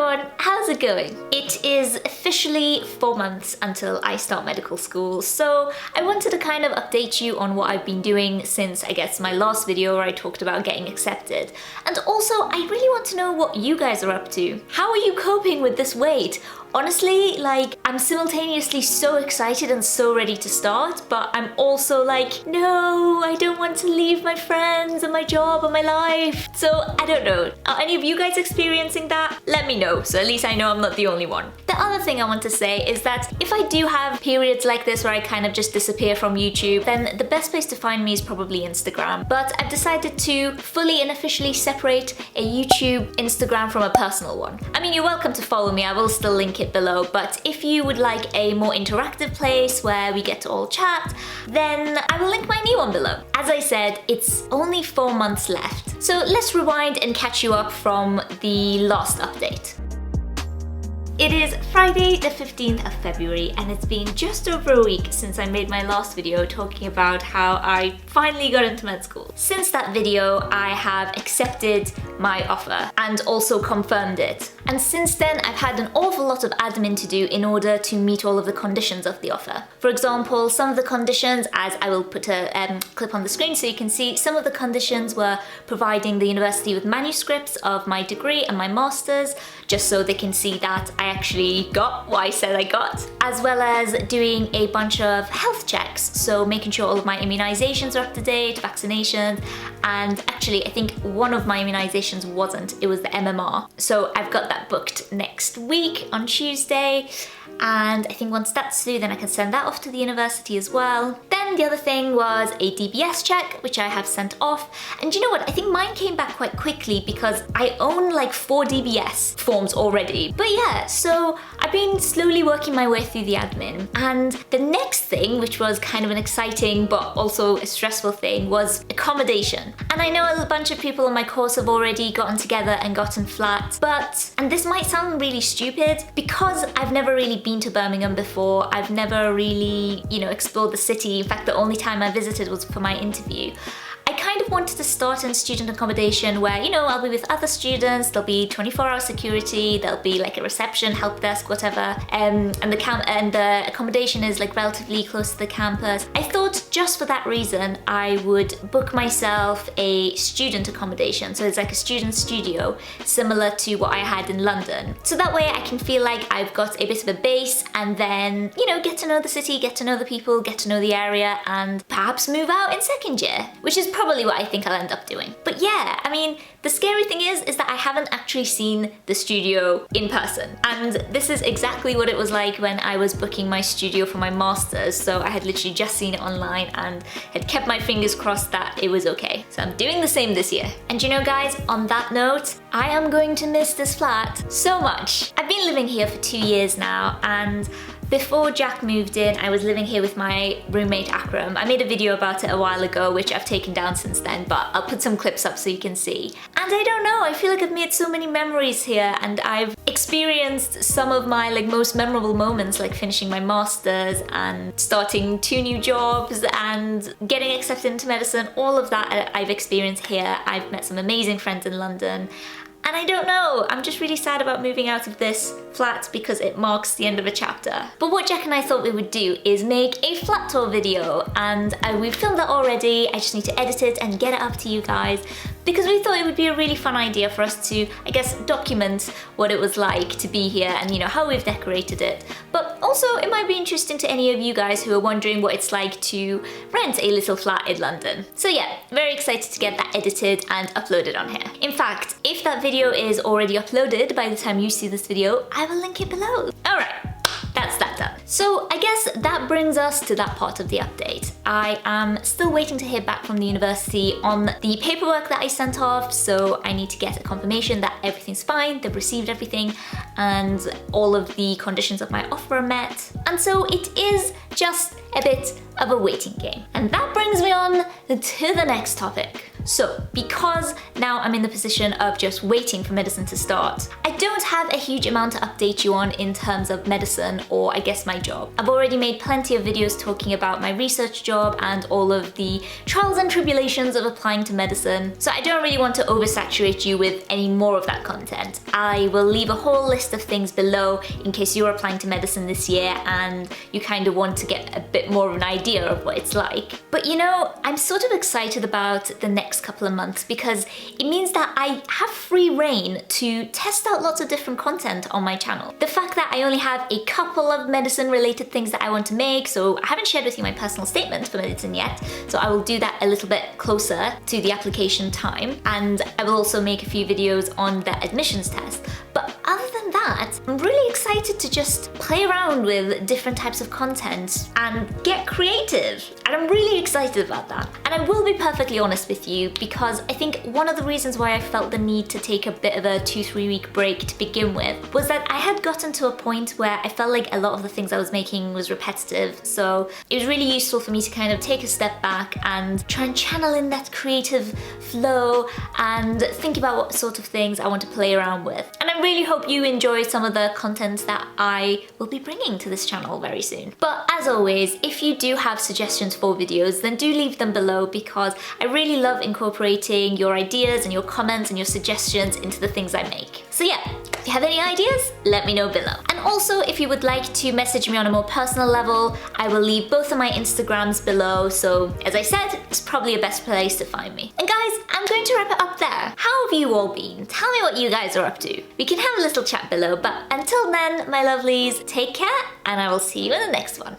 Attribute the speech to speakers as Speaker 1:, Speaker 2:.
Speaker 1: everyone, how's it going? It is officially 4 months until I start medical school, so I wanted to kind of update you on what I've been doing since, I guess, my last video where I talked about getting accepted. And also, I really want to know what you guys are up to. How are you coping with this weight? Honestly, like, I'm simultaneously so excited and so ready to start, but I'm also like, no, I don't want to leave my friends and my job and my life. So I don't know. Are any of you guys experiencing that? Let me know, so at least I know I'm not the only one. The other thing I want to say is that if I do have periods like this where I kind of just disappear from YouTube, then the best place to find me is probably Instagram. But I've decided to fully and officially separate a YouTube Instagram from a personal one. I mean, you're welcome to follow me, I will still link it below, but if you would like a more interactive place where we get to all chat, then I will link my new one below. As I said, it's only 4 months left. So let's rewind and catch you up from the last update. It is Friday the 15th of February and it's been just over a week since I made my last video talking about how I finally got into med school. Since that video, I have accepted my offer and also confirmed it. And since then, I've had an awful lot of admin to do in order to meet all of the conditions of the offer. For example, some of the conditions, as I will put a clip on the screen so you can see, some of the conditions were providing the university with manuscripts of my degree and my master's, just so they can see that I actually got what I said I got, as well as doing a bunch of health checks, so making sure all of my immunizations are up to date, vaccinations, and actually I think one of my immunizations wasn't, it was the MMR. So I've got that booked next week on Tuesday, and I think once that's through then I can send that off to the university as well. Then the other thing was a DBS check, which I have sent off, and you know what, I think mine came back quite quickly because I own like 4 DBS forms already. But yeah, so I've been slowly working my way through the admin, and the next thing, which was kind of an exciting but also a stressful thing, was accommodation. And I know a bunch of people on my course have already gotten together and gotten flats, but, and this might sound really stupid, because I've never really been to Birmingham before, I've never really, you know, explored the city. In fact, the only time I visited was for my interview. I kind of wanted to start in student accommodation where, you know, I'll be with other students, there'll be 24-hour security, there'll be like a reception, help desk, whatever, and the accommodation is like relatively close to the campus. I thought just for that reason I would book myself a student accommodation, so it's like a student studio similar to what I had in London. So that way I can feel like I've got a bit of a base and then, you know, get to know the city, get to know the people, get to know the area, and perhaps move out in second year, which is probably what I think I'll end up doing. But yeah, I mean, the scary thing is that I haven't actually seen the studio in person. And this is exactly what it was like when I was booking my studio for my master's. So I had literally just seen it online and had kept my fingers crossed that it was okay. So I'm doing the same this year. And you know guys, on that note, I am going to miss this flat so much. I've been living here for 2 years now, and before Jack moved in, I was living here with my roommate Akram. I made a video about it a while ago, which I've taken down since then, but I'll put some clips up so you can see. And I don't know, I feel like I've made so many memories here, and I've experienced some of my like most memorable moments, like finishing my master's and starting 2 new jobs and getting accepted into medicine. All of that I've experienced here. I've met some amazing friends in London. And I don't know, I'm just really sad about moving out of this flat because it marks the end of a chapter. But what Jack and I thought we would do is make a flat tour video, and we've filmed that already. I just need to edit it and get it up to you guys, because we thought it would be a really fun idea for us to, I guess, document what it was like to be here and, you know, how we've decorated it. But also it might be interesting to any of you guys who are wondering what it's like to rent a little flat in London. So yeah, very excited to get that edited and uploaded on here. In fact, if that video is already uploaded by the time you see this video, I will link it below. All right. That's that done. So I guess that brings us to that part of the update. I am still waiting to hear back from the university on the paperwork that I sent off, so I need to get a confirmation that everything's fine, they've received everything, and all of the conditions of my offer are met. And so it is just a bit of a waiting game. And that brings me on to the next topic. So, because now I'm in the position of just waiting for medicine to start, I don't have a huge amount to update you on in terms of medicine, or I guess my job. I've already made plenty of videos talking about my research job job and all of the trials and tribulations of applying to medicine. So I don't really want to oversaturate you with any more of that content. I will leave a whole list of things below in case you're applying to medicine this year and you kind of want to get a bit more of an idea of what it's like. But you know, I'm sort of excited about the next couple of months because it means that I have free reign to test out lots of different content on my channel. The fact that I only have a couple of medicine related things that I want to make, so I haven't shared with you my personal statement for medicine yet, so I will do that a little bit closer to the application time, and I will also make a few videos on the admissions test. But other than that, I'm really excited to just play around with different types of content and get creative. And I'm really excited about that. And I will be perfectly honest with you because I think one of the reasons why I felt the need to take a bit of a 2-3 week break to begin with was that I had gotten to a point where I felt like a lot of the things I was making was repetitive. So it was really useful for me to kind of take a step back and try and channel in that creative flow and think about what sort of things I want to play around with. And I really hope you enjoy some of the content that I will be bringing to this channel very soon. But as always, if you do have suggestions for videos, then do leave them below because I really love incorporating your ideas and your comments and your suggestions into the things I make. So yeah, if you have any ideas, let me know below. And also, if you would like to message me on a more personal level, I will leave both of my Instagrams below. So as I said, it's probably the best place to find me. And guys, I'm going to wrap it up there. How have you all been? Tell me what you guys are up to. We can have a little chat below, but until then, my lovelies, take care and I will see you in the next one.